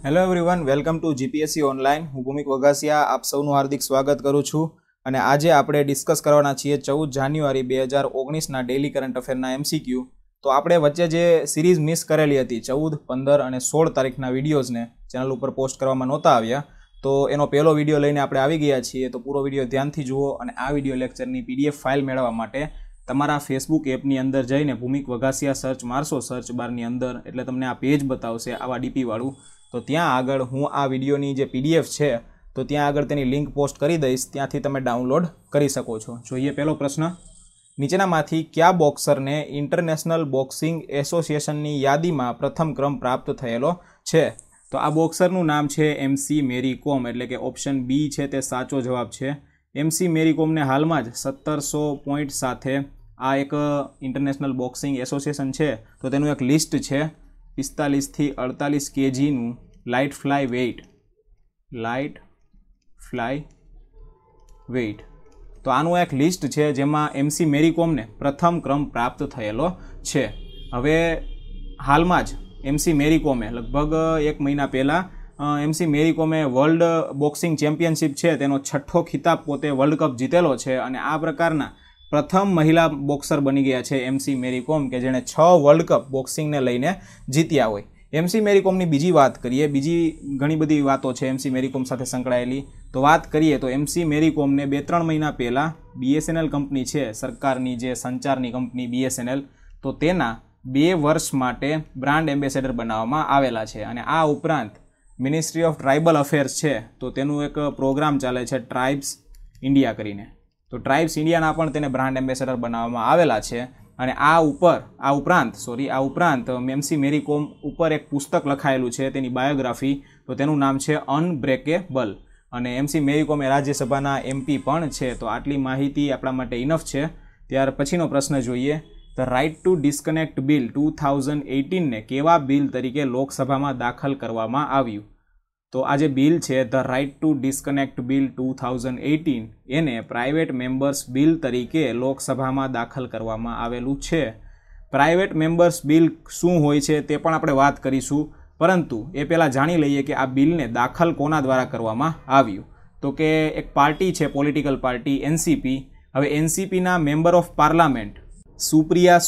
Hello everyone, welcome to GPSC online. હું ભૂમિક વગાસિયા આપ સૌનું હાર્દિક સ્વાગત કરું છું અને આજે આપણે ડિસ્કસ કરવાના છીએ 14 જાન્યુઆરી 2019 ના ડેલી કરંટ અફેરના MCQ। તો આપણે વચ્ચે જે સિરીઝ મિસ કરેલી હતી 14, 15 અને 16 તારીખના વિડીયોઝને ચેનલ ઉપર પોસ્ટ કરવામાં નહોતા આવ્યા, તો એનો પહેલો વિડીયો લઈને આપણે આવી ગયા છીએ। તો પૂરો વિડીયો ધ્યાનથી જુઓ અને આ વિડીયો લેક્ચરની PDF ફાઇલ મેળવવા માટે તમારા ફેસબુક એપની અંદર જઈને ભૂમિક વગાસિયા સર્ચ મારશો, સર્ચ બારની અંદર એટલે તમને આ પેજ બતાવશે આવા DP વાળું। તો ત્યાં આગળ હું આ વિડીયોની જે PDF છે તો ત્યાં આગળ તેની લિંક પોસ્ટ કરી દઈશ, ત્યાંથી તમે ડાઉનલોડ કરી શકો છો। જોઈએ પહેલો પ્રશ્ન, નીચેનામાંથી કયા બોક્સરને ઇન્ટરનેશનલ બોક્સિંગ એસોસિએશનની યાદીમાં પ્રથમ ક્રમ પ્રાપ્ત થયેલો છે? તો આ બોક્સરનું નામ છે MC મેરી કોમ, એટલે કે ઓપ્શન B છે તે સાચો જવાબ છે। MC મેરી કોમને હાલમાં જ 1700 પોઈન્ટ સાથે આ એક ઇન્ટરનેશનલ બોક્સિંગ એસોસિએશન છે તો તેનું એક લિસ્ટ છે 45 થી 48 kgનું લાઇટ ફ્લાય વેઇટ। તો આનું એક લિસ્ટ છે જેમાં MC મેરી કોમને પ્રથમ ક્રમ પ્રાપ્ત થયેલો છે। હવે હાલમાં જ MC મેરી કોમે લગભગ 1 મહિના પહેલાં MC મેરી કોમે વર્લ્ડ બોક્સિંગ ચેમ્પિયનશિપ છે તેનો 6થો ખિતાબ પોતે વર્લ્ડ કપ જીતેલો છે અને આ પ્રકારના પ્રથમ મહિલા બોક્સર બની ગયા છે MC મેરી કોમ કે જેણે 6 વર્લ્ડ કપ બોક્સિંગને લઈને જીત્યા હોય। MC મેરી કોમની બીજી વાત કરીએ, બીજી ઘણી બધી વાતો છે MC મેરી કોમ સાથે સંકળાયેલી। તો વાત કરીએ તો MC મેરી કોમને 2-3 મહિના પહેલાં BSNL કંપની છે, સરકારની જે સંચારની કંપની BSNL, તો તેના 2 વર્ષ માટે બ્રાન્ડ એમ્બેસેડર બનાવવામાં આવેલા છે। અને આ ઉપરાંત મિનિસ્ટ્રી ઓફ ટ્રાઇબલ અફેર્સ છે તો તેનું એક પ્રોગ્રામ ચાલે છે ટ્રાઇબ્સ ઇન્ડિયા કરીને, તો ટ્રાઇબ્સ ઇન્ડિયાના પણ તેને બ્રાન્ડ એમ્બેસેડર બનાવવામાં આવેલા છે। અને આ ઉપરાંત MC મેરી કોમ ઉપર એક પુસ્તક લખાયેલું છે તેની બાયોગ્રાફી, તો તેનું નામ છે અનબ્રેકેબલ। અને MC મેરી કોમ એ રાજ્યસભાના MP પણ છે। તો આટલી માહિતી આપણા માટે ઇનફ છે। ત્યાર પછીનો પ્રશ્ન જોઈએ, the right to disconnect bill 2018ને કેવા બિલ તરીકે લોકસભામાં દાખલ કરવામાં આવ્યું? તો આ જે બિલ છે the right to disconnect bill 2018 એને પ્રાઇવેટ મેમ્બર્સ બિલ તરીકે લોકસભામાં દાખલ કરવામાં આવેલું છે। પ્રાઇવેટ મેમ્બર્સ બિલ શું હોય છે તે પણ આપણે વાત કરીશું, પરંતુ એ પહેલાં જાણી લઈએ કે આ બિલને દાખલ કોના દ્વારા કરવામાં આવ્યું। તો કે એક પાર્ટી છે, પોલિટિકલ પાર્ટી NCP। હવે NCPના મેમ્બર ઓફ પાર્લામેન્ટ સુપ્રિયા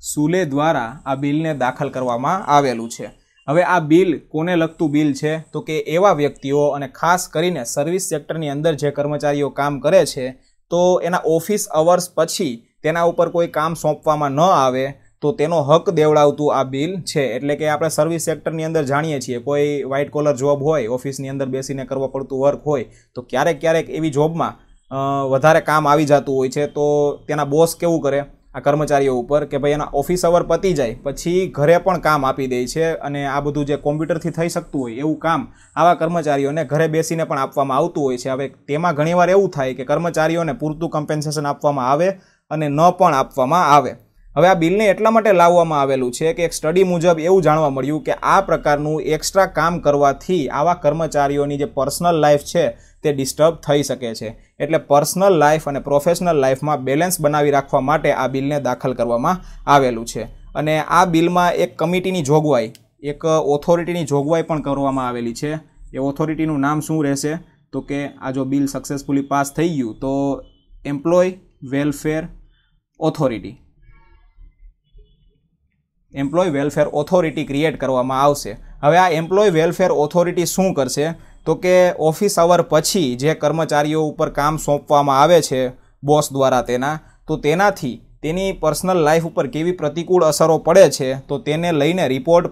સુલે દ્વારા આ બિલને દાખલ કરવામાં આવેલું છે। હવે આ બિલ કોને લગતું બિલ છે? તો કે એવા વ્યક્તિઓ અને ખાસ કરીને સર્વિસ સેક્ટરની અંદર જે કર્મચારીઓ કામ કરે છે તો એના ઓફિસ અવર્સ પછી તેના ઉપર કોઈ કામ સોંપવામાં ન આવે તો તેનો હક દેવડાવતું આ બિલ છે। એટલે કે આપણે સર્વિસ સેક્ટરની અંદર જાણીએ છીએ કોઈ વ્હાઇટ કોલર જોબ હોય, ઓફિસની અંદર બેસીને કરવા પડતું વર્ક હોય, તો ક્યારેક એવી જોબમાં વધારે કામ આવી જતું હોય છે તો તેના બોસ કેવું કરે આ કર્મચારીઓ ઉપર કે ભાઈ એના ઓફિસ અવર પતી જાય પછી ઘરે પણ કામ આપી દે છે અને આ બધું જે કોમ્પ્યુટરથી થઈ શકતું હોય એવું કામ આવા કર્મચારીઓને ઘરે બેસીને પણ આપવામાં આવતું હોય છે। હવે તેમાં ઘણીવાર એવું થાય કે કર્મચારીઓને પૂરતું કમ્પેન્સેશન આપવામાં આવે અને ન પણ આપવામાં આવે। હવે આ બિલને એટલા માટે લાવવામાં આવેલું છે કે એક સ્ટડી મુજબ એવું જાણવા મળ્યું કે આ પ્રકારનું એક્સ્ટ્રા કામ કરવાથી આવા કર્મચારીઓની જે પર્સનલ લાઈફ છે તે ડિસ્ટર્બ થઈ શકે છે। એટલે પર્સનલ લાઈફ અને પ્રોફેશનલ લાઈફમાં બેલેન્સ બનાવી રાખવા માટે આ બિલને દાખલ કરવામાં આવેલું છે। અને આ બિલમાં એક કમિટીની જોગવાઈ, એક ઓથોરિટીની જોગવાઈ પણ કરવામાં આવેલી છે। એ ઓથોરિટીનું નામ શું રહેશે? તો કે આ જો બિલ સક્સેસફુલી પાસ થઈ ગયું તો એમ્પ્લોય વેલફેર ઓથોરિટી ક્રિએટ કરવામાં આવશે। હવે આ એમ્પ્લોય વેલફેર ઓથોરિટી શું કરશે? તો કે ઓફિસ અવર પછી જે કર્મચારીઓ ઉપર કામ સોંપવામાં આવે છે બોસ દ્વારા તો તેનાથી તેની પર્સનલ લાઈફ ઉપર કેવી પ્રતિકૂળ અસરો પડે છે તો તેને લઈને રિપોર્ટ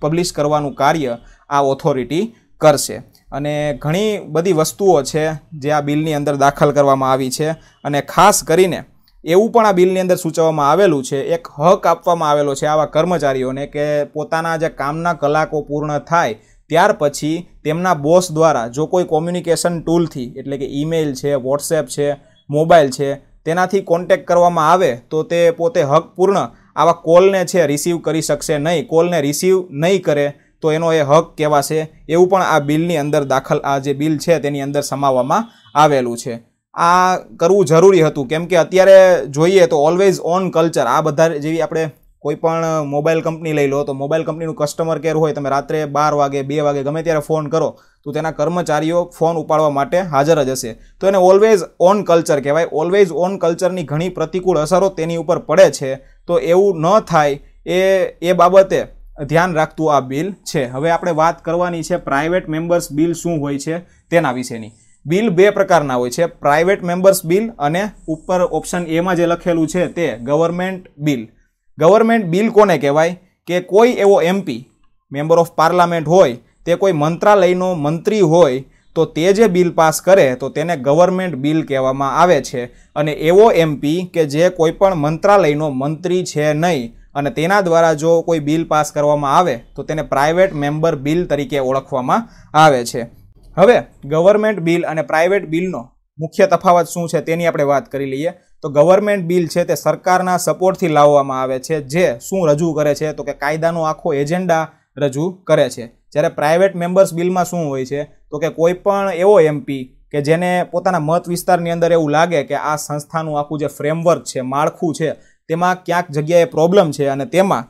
પબ્લિશ કરવાનું કાર્ય આ ઓથોરિટી કરશે। અને ઘણી બધી વસ્તુઓ છે જે આ બિલની અંદર દાખલ કરવામાં આવી છે અને ખાસ કરીને એવું પણ આ બિલની અંદર સૂચવવામાં આવેલું છે, એક હક આપવામાં આવેલો છે આવા કર્મચારીઓને કે પોતાના જે કામના કલાકો પૂર્ણ થાય ત્યાર પછી તેમના બોસ દ્વારા જો કોઈ કોમ્યુનિકેશન ટૂલથી એટલે કે ઈમેલ છે, વોટ્સએપ છે, મોબાઈલ છે તેનાથી કોન્ટેક્ટ કરવામાં આવે તો તે પોતે હકપૂર્ણ આવા કોલને છે રિસીવ કરી શકશે નહીં। કોલને રિસીવ નહીં કરે તો એનો એ હક કહેવાશે। એવું પણ આ બિલની અંદર આ જે બિલ છે તેની અંદર સમાવવામાં આવેલું છે। આ કરવું જરૂરી હતું કેમ કે અત્યારે જોઈએ તો ઓલવેઝ ઓન કલ્ચર, આ બધા જેવી આપણે कोईपण मोबाइल कंपनी लई लो तो मोबाइल कंपनीनुं कस्टमर केर होय, तमे रात्रे 12 वागे 2 वागे गमे त्यारे फोन करो तो तेना कर्मचारीओ फोन उपाड़वा माटे हाजर ज हशे। तो एने ऑलवेज ऑन कल्चर कहेवाय। ऑलवेज ऑन कल्चरनी घणी प्रतिकूल असरो तेनी उपर पड़े छे। तो एवुं न थाय ए बाबते ध्यान राखतुं आ बिल छे। हवे आपणे वात करवानी छे प्राइवेट मेम्बर्स बिल शुं होय छे तेना विशेनी। बिल बे प्रकारना होय छे, प्राइवेट मेम्बर्स बिल अने उपर ऑप्शन ए मां जे लखेलुं छे ते गवर्नमेंट बिल। गवर्नमेंट बिल कोने कहेवाय के कोई एवो एमपी मेम्बर ऑफ पार्लामेंट होय ते कोई मंत्रालयनो मंत्री होय तो ते जे बिल पास करे तो तेने गवर्नमेंट बिल कहेवामां आवे छे। अने एवो एमपी के जे कोईपण मंत्रालयनो मंत्री छे नहीं अने तेना द्वारा जो कोई बिल पास करवामां आवे तो तेने प्राइवेट मेम्बर बिल तरीके ओळखवामां आवे छे। हवे गवर्नमेंट बिल अने प्राइवेट बिलनो मुख्य तफावत शुं छे तेनी आपणे वात करी लईए। तो गवर्नमेंट बिल छे ते सरकारना सपोर्टथी लाववामां आवे छे, जे शुं रजू करे छे तो के कायदानो आखो एजेंडा रजू करे छे। ज्यारे प्राइवेट मेम्बर्स बिलमां शुं होय छे तो के कोईपण एवो एमपी के जेने पोताना मत विस्तारनी अंदर एवुं लागे के आ संस्थानुं आखुं जे फ्रेमवर्क छे, माळखुं छे, तेमां क्यांक जग्याए प्रॉब्लम छे अने तेमां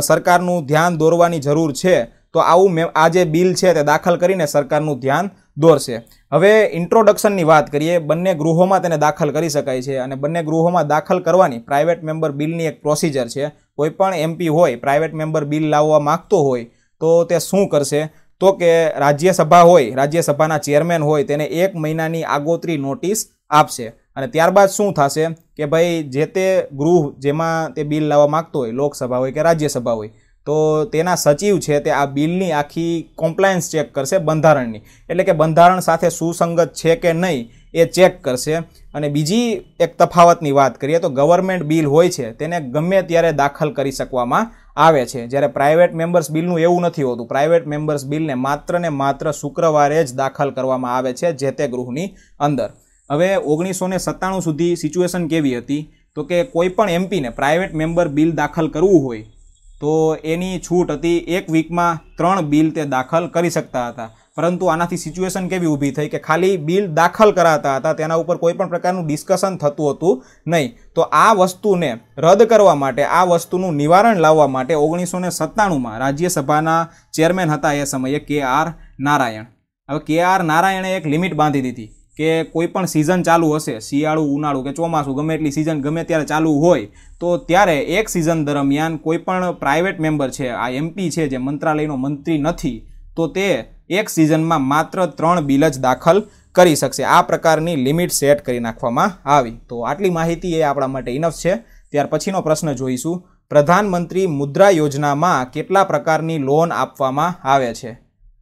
सरकारनुं ध्यान दોરવાની જરૂર છે तो आवुं आ जे बिल छे ते दाखल करीने सरकारनुं ध्यान દોરશે। हवे इंट्रोडक्शननी वात करीए। बंने गृहोमां तेने दाखल करी शकाय छे अने बंने गृहोमां दाखल करवानी प्राइवेट मेम्बर बिलनी एक प्रोसिजर छे। कोईपण एमपी होय प्राइवेट मेम्बर बिल लाववा मागतो होय तो ते शुं करशे तो के राज्यसभा होय, राज्यसभाना चेरमेन होय तेने 1 महीनानी आगोतरी नोटिस आपशे अने त्यारबाद शुं थशे के भाई जे ते गृह जेमां ते बिल लाववा मागतो होय, लोकसभा होय के राज्यसभा होय, तो तेना सचिव छे ते आ बिलनी आखी कॉम्प्लायन्स चेक करशे बंधारणनी। एटले के बंधारण साथे सुसंगत छे के नहीं ए चेक करशे। अने बीजी एक तफावतनी वात करीए तो गवर्नमेंट बिल होय छे तेने गमे त्यारे दाखल करी शकवामां आवे छे, ज्यारे प्राइवेट मेम्बर्स बिलनुं एवुं नथी होतुं। प्राइवेट मेम्बर्स बिलने मात्र शुक्रवारे ज दाखल करवामां आवे छे जे ते गृहनी अंदर। हवे 1997 सुधी सिच्युएशन केवी हती तो के कोईपण एमपी ने प्राइवेट मेम्बर बिल दाखल करवुं होय तो एनी छूट हती 1 वीकमां 3 बिल ते दाखल करी शकता हता। परंतु आनाथी सिच्युएशन केवी ऊभी थई के खाली बिल दाखल कराता हता, तेना उपर कोईपण प्रकारनुं डिस्कशन थतुं हतुं नहीं। तो आ वस्तुने रद्द करवा माटे, आ वस्तुनुं निवारण लाववा माटे 1997 मां राज्यसभाना चेरमेन हता ए समये के.आर. नारायण। हवे के.आर. नारायणे एक लिमिट बांधी दीधी के कोईपण सीजन चालू हशे, शियाळु उनाळु के चोमासु गमे एटली सीजन गमे त्यारे चालू होय तो त्यारे एक सीजन दरमियान कोईपण प्राइवेट मेम्बर छे, आ एमपी छे जे मंत्रालयनो मंत्री नथी, तो ते एक सीजन में मात्र 3 बिल ज दाखल करी शकशे। आ प्रकारनी लिमिट सेट करी नाखवामां आवी। तो आटली माहिती ए आपणा माटे इनफ छे। त्यार पछीनो प्रश्न जोईशुं, प्रधानमंत्री मुद्रा योजनामां केटला प्रकारनी लोन आपवामां आवे छे?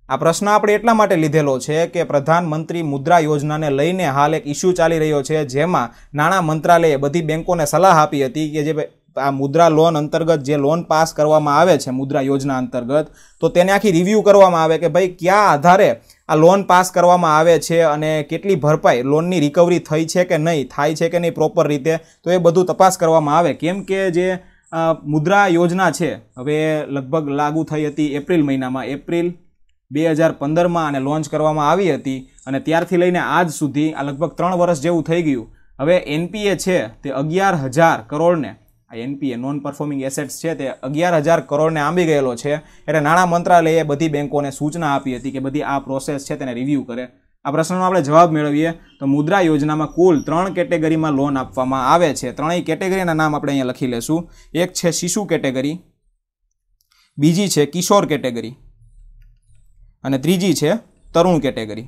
आ प्रश्न आपणे एटला माटे लीधेलो छे के प्रधानमंत्री मुद्रा योजनाने लईने हाल एक इश्यू चाली रह्यो छे, जेमां नाणां मंत्रालये बधी बेंकोने सलाह आपी हती के जे आ मुद्रा लोन अंतर्गत जे लोन पास करवामां आवे छे मुद्रा योजना अंतर्गत, तो तेने आखी रिव्यू करवामां आवे के भाई क्या आधारे आ लोन पास करवामां आवे छे अने केटली भरपाई लोननी रिकवरी थई छे के नहीं, थाय छे के नहीं प्रोपर रीते, तो ए बधुं तपास करवामां आवे। केम के जे मुद्रा योजना छे हवे लगभग लागू थई हती एप्रिल महीनामां, एप्रिल 2015 में आने लॉन्च करवामां आवी हती अने त्यारथी लईने आज सुधी आ लगभग 3 वर्ष जेवुं थई गयुं। हवे एनपीए छे ते 11,000 करोड़ने एनपीए नॉन परफॉर्मिंग एसेट्स छे ते 11,000 करोड़ने आंबी गयेलो छे। एटले नाणां मंत्रालये बधी बेंकोने सूचना आपी हती के बधी आ प्रोसेस छे तेने रिव्यू करे। आ प्रश्ननो आपणे जवाब मेळवीए तो मुद्रा योजनामां कुल 3 केटेगरीमां लोन आपवामां आवे छे। त्रणेय केटेगरीना नाम आपणे अहींया लखी लेशुं। एक छे शिशु केटेगरी, बीजी छे किशोर केटेगरी અને ત્રીજી છે તરુણ કેટેગરી।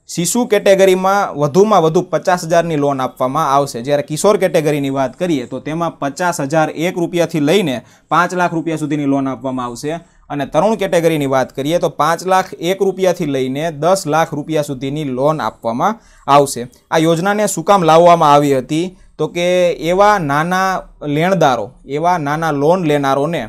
શિશુ કેટેગરીમાં વધુમાં વધુ 50,000ની લોન આપવામાં આવશે, જ્યારે કિશોર કેટેગરીની વાત કરીએ તો તેમાં 50,001 રૂપિયાથી લઈને 5 લાખ રૂપિયા સુધીની લોન આપવામાં આવશે અને તરુણ કેટેગરીની વાત કરીએ તો 5,01 રૂપિયાથી લઈને 10 લાખ રૂપિયા સુધીની લોન આપવામાં આવશે। આ યોજનાને શું કામ લાવવામાં આવી હતી તો કે એવા નાના લેણદારો, એવા નાના લોન લેનારોને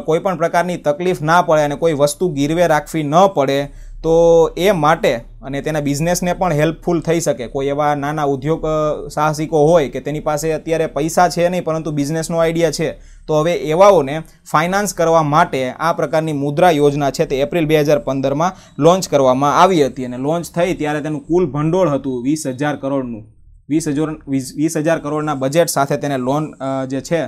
कोईपण प्रकारनी तकलीफ ना पड़े अने कोई वस्तु गिरवे राखवी न पड़े, तो ए माटे अने तेना बिजनेसने पण हेल्पफुल थई शके। कोई एवा नाना उद्योग साहसिको होय के तेनी पासे अत्यारे पैसा छे नहीं परंतु बिजनेसनो आइडिया छे, तो हवे एवाओने फाइनांस करवा माटे आ प्रकारनी मुद्रा योजना छे ते एप्रिल 2015 में लॉन्च करवामां आवी हती अने लॉन्च थई त्यारे तेनुं कुल भंडोळ हतुं 20,000 करोड़नुं। 20,000 करोड़ना बजेट साथे तेने लोन जे छे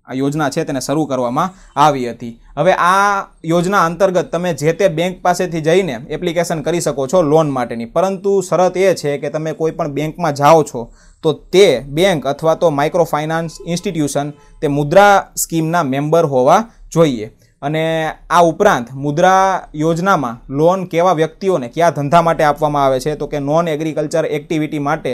આ યોજના છે તેને શરૂ કરવામાં આવી હતી। હવે આ યોજના અંતર્ગત તમે જે તે બેંક પાસેથી જઈને એપ્લિકેશન કરી શકો છો લોન માટેની, પરંતુ શરત એ છે કે તમે કોઈ પણ બેંકમાં જાઓ છો તો તે બેંક અથવા તો માઇક્રો ફાઇનાન્સ ઇન્સ્ટિટ્યુશન તે મુદ્રા સ્કીમના મેમ્બર હોવા જોઈએ। અને આ ઉપરાંત મુદ્રા યોજનામાં લોન કેવા વ્યક્તિઓને કયા ધંધા માટે આપવામાં આવે છે તો કે નોન એગ્રીકલ્ચર એક્ટિવિટી માટે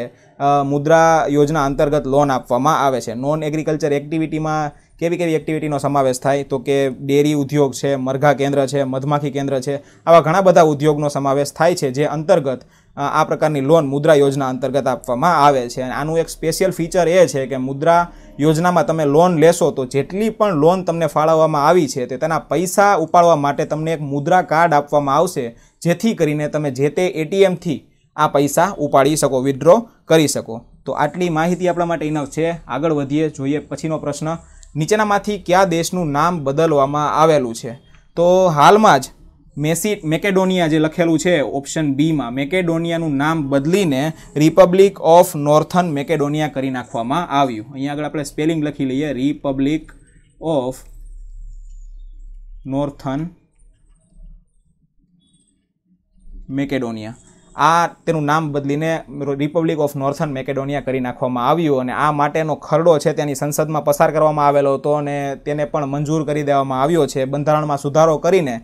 મુદ્રા યોજના અંતર્ગત લોન આપવામાં આવે છે। નોન એગ્રીકલ્ચર એક્ટિવિટીમાં કેવી કેવી એક્ટિવિટીનો સમાવેશ થાય તો કે ડેરી ઉદ્યોગ છે, મરઘા કેન્દ્ર છે, મધમાખી કેન્દ્ર છે, આવા ઘણા બધા ઉદ્યોગનો સમાવેશ થાય છે જે અંતર્ગત આ પ્રકારની લોન મુદ્રા યોજના અંતર્ગત આપવામાં આવે છે। અને આનું એક સ્પેશિયલ ફીચર એ છે કે મુદ્રા યોજનામાં તમે લોન લેશો તો જેટલી પણ લોન તમને ફાળવવામાં આવી છે તે તેના પૈસા ઉપાડવા માટે તમને એક મુદ્રા કાર્ડ આપવામાં આવશે, જેથી કરીને તમે જે તે એટીએમથી આ પૈસા ઉપાડી શકો, વિથડ્રો કરી શકો। તો આટલી માહિતી આપણા માટે ઇનફ છે। આગળ વધીએ, જોઈએ પછીનો પ્રશ્ન, નીચેનામાંથી કયા દેશનું નામ બદલવામાં આવેલું છે? તો હાલમાં જ મેકેડોનિયા જે લખેલું છે ઓપ્શન બીમાં, મેકેડોનિયાનું નામ બદલીને રિપબ્લિક ઓફ નોર્થન મેકેડોનિયા કરી નાખવામાં આવ્યું। અહીંયા આગળ આપણે સ્પેલિંગ લખી લઈએ, રિપબ્લિક ઓફ નોર્થન મેકેડોનિયા, આ તેનું નામ બદલીને રિપબ્લિક ઓફ નોર્થન મેકેડોનિયા કરી નાખવામાં આવ્યું। અને આ માટેનો ખરડો છે તેની સંસદમાં પસાર કરવામાં આવેલો હતો અને તેને પણ મંજૂર કરી દેવામાં આવ્યો છે। બંધારણમાં સુધારો કરીને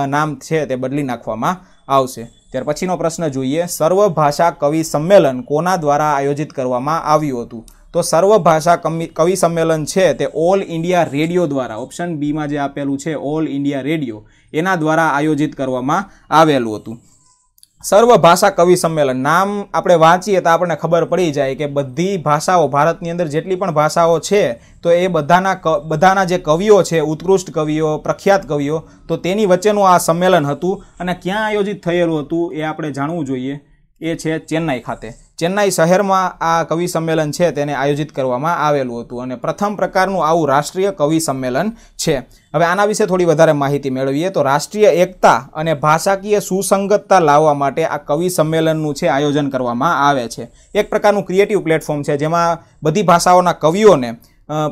નામ છે તે બદલી નાખવામાં આવશે। ત્યાર પછીનો પ્રશ્ન જોઈએ, સર્વભાષા કવિ સંમેલન કોના દ્વારા આયોજિત કરવામાં આવ્યું હતું? તો સર્વભાષા કવિ સંમેલન છે તે ઓલ ઇન્ડિયા રેડિયો દ્વારા, ઓપ્શન બીમાં જે આપેલું છે ઓલ ઇન્ડિયા રેડિયો, એના દ્વારા આયોજિત કરવામાં આવેલું હતું। સર્વભાષા કવિ સંમેલન નામ આપણે વાંચીએ તો આપણને ખબર પડી જાય કે બધી ભાષાઓ, ભારતની અંદર જેટલી પણ ભાષાઓ છે તો એ બધાના જે કવિઓ છે, ઉત્કૃષ્ટ કવિઓ, પ્રખ્યાત કવિઓ, તો તેની વચ્ચેનું આ સંમેલન હતું। અને ક્યાં આયોજિત થયેલું હતું એ આપણે જાણવું જોઈએ, એ છે ચેન્નાઈ ખાતે। ચેન્નાઈ શહેરમાં આ કવિ સંમેલન છે તેને આયોજિત કરવામાં આવેલું હતું અને પ્રથમ પ્રકારનું આવું રાષ્ટ્રીય કવિ સંમેલન છે। હવે આના વિશે થોડી વધારે માહિતી મેળવીએ તો રાષ્ટ્રીય એકતા અને ભાષાકીય સુસંગતતા લાવવા માટે આ કવિ સંમેલનનું છે આયોજન કરવામાં આવે છે। એક પ્રકારનું ક્રિએટિવ પ્લેટફોર્મ છે જેમાં બધી ભાષાઓના કવિઓને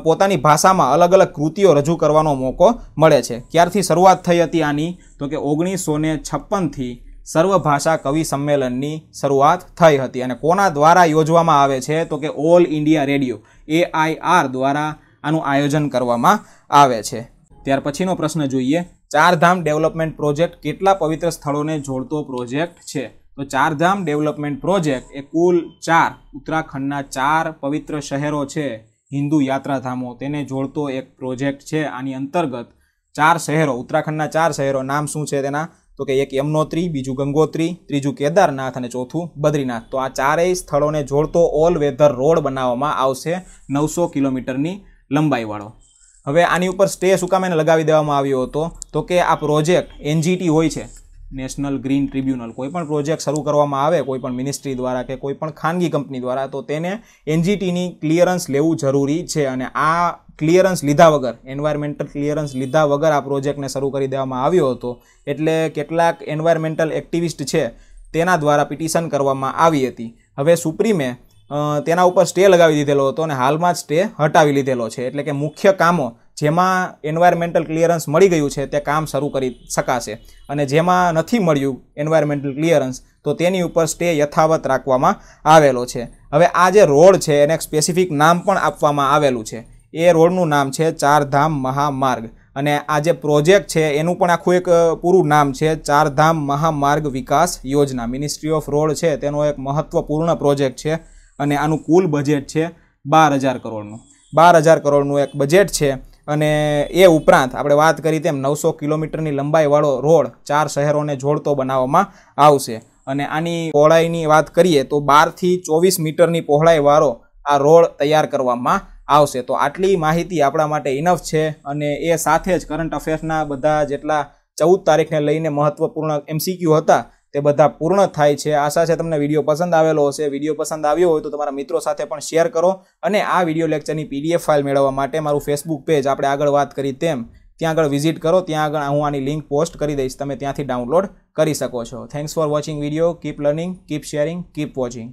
પોતાની ભાષામાં અલગ અલગ કૃતિઓ રજૂ કરવાનો મોકો મળે છે। ક્યારથી શરૂઆત થઈ હતી આની? તો કે 1956થી સર્વભાષા કવિ સંમેલનની શરૂઆત થઈ હતી। અને કોના દ્વારા યોજવામાં આવે છે? તો કે ઓલ ઇન્ડિયા રેડિયો, AIR દ્વારા આનું આયોજન કરવામાં આવે છે। ત્યાર પછીનો પ્રશ્ન જોઈએ, ચારધામ ડેવલપમેન્ટ પ્રોજેક્ટ કેટલા પવિત્ર સ્થળોને જોડતો પ્રોજેક્ટ છે? તો ચારધામ ડેવલપમેન્ટ પ્રોજેક્ટ એ કુલ 4 ઉત્તરાખંડના 4 પવિત્ર શહેરો છે, હિન્દુ યાત્રાધામો, તેને જોડતો એક પ્રોજેક્ટ છે। આની અંતર્ગત 4 શહેરો, ઉત્તરાખંડના 4 શહેરો, નામ શું છે તેના? તો કે એક યમનોત્રી, બીજું ગંગોત્રી, ત્રીજું કેદારનાથ અને ચોથું બદ્રીનાથ। તો આ ચારેય સ્થળોને જોડતો ઓલ વેધર રોડ બનાવવામાં આવશે 900 કિલોમીટરની લંબાઈવાળો। હવે આની ઉપર સ્ટે શું કામ એને લગાવી દેવામાં આવ્યો હતો? તો કે આ પ્રોજેક્ટ NGT હોય છે, નેશનલ ગ્રીન ટ્રિબ્યુનલ, કોઈ પણ પ્રોજેક્ટ શરૂ કરવામાં આવે કોઈ પણ મિનિસ્ટ્રી દ્વારા કે કોઈ પણ ખાનગી કંપની દ્વારા તો તેને NGTની ક્લિયરન્સ લેવું જરૂરી છે। અને આ ક્લિયરન્સ લીધા વગર, એન્વાયરમેન્ટલ ક્લિયરન્સ લીધા વગર આ પ્રોજેક્ટને શરૂ કરી દેવામાં આવ્યો હતો। એટલે કેટલાક એન્વાયરમેન્ટલ એક્ટિવિસ્ટ છે તેના દ્વારા પિટિશન કરવામાં આવી હતી। હવે સુપ્રીમે તેના ઉપર સ્ટે લગાવી દીધેલો હતો અને હાલમાં જ સ્ટે હટાવી લીધેલો છે। એટલે કે મુખ્ય કામો જેમાં એન્વાયરમેન્ટલ ક્લિયરન્સ મળી ગયું છે તે કામ શરૂ કરી શકાશે અને જેમાં નથી મળ્યું એન્વાયરમેન્ટલ ક્લિયરન્સ તો તેની ઉપર સ્ટે યથાવત રાખવામાં આવેલો છે। હવે આ જે રોડ છે એને એક સ્પેસિફિક નામ પણ આપવામાં આવેલું છે। એ રોડનું નામ છે ચારધામ મહામાર્ગ અને આ જે પ્રોજેક્ટ છે એનું પણ આખું એક પૂરું નામ છે ચારધામ મહામાર્ગ વિકાસ યોજના। મિનિસ્ટ્રી ઓફ રોડ છે તેનો એક મહત્વપૂર્ણ પ્રોજેક્ટ છે અને આનું કુલ બજેટ છે 12,000 કરોડનું। 12,000 કરોડનું એક બજેટ છે અને એ ઉપરાંત આપણે વાત કરી તેમ 900 કિલોમીટરની લંબાઈવાળો રોડ 4 શહેરોને જોડતો બનાવવામાં આવશે અને આની પહોળાઈની વાત કરીએ તો 12 થી 24 મીટરની પહોળાઈવાળો આ રોડ તૈયાર કરવામાં આવશે। તો આટલી માહિતી આપણા માટે ઇનફ છે અને એ સાથે જ કરંટ અફેર્સના બધા જેટલા 14 તારીખને લઈને મહત્વપૂર્ણ MCQ હતા તે બધા પૂર્ણ થાય છે। આશા છે તમને વિડીયો પસંદ આવેલો હશે। વિડીયો પસંદ આવ્યો હોય તો તમારા મિત્રો સાથે પણ શેર કરો અને આ વિડીયો લેક્ચરની PDF ફાઇલ મેળવવા માટે મારું ફેસબુક પેજ આપણે આગળ વાત કરી તેમ ત્યાં આગળ વિઝિટ કરો। ત્યાં આગળ હું આની લિંક પોસ્ટ કરી દઈશ, તમે ત્યાંથી ડાઉનલોડ કરી શકો છો। Thanks for watching video. Keep learning, keep sharing, keep watching.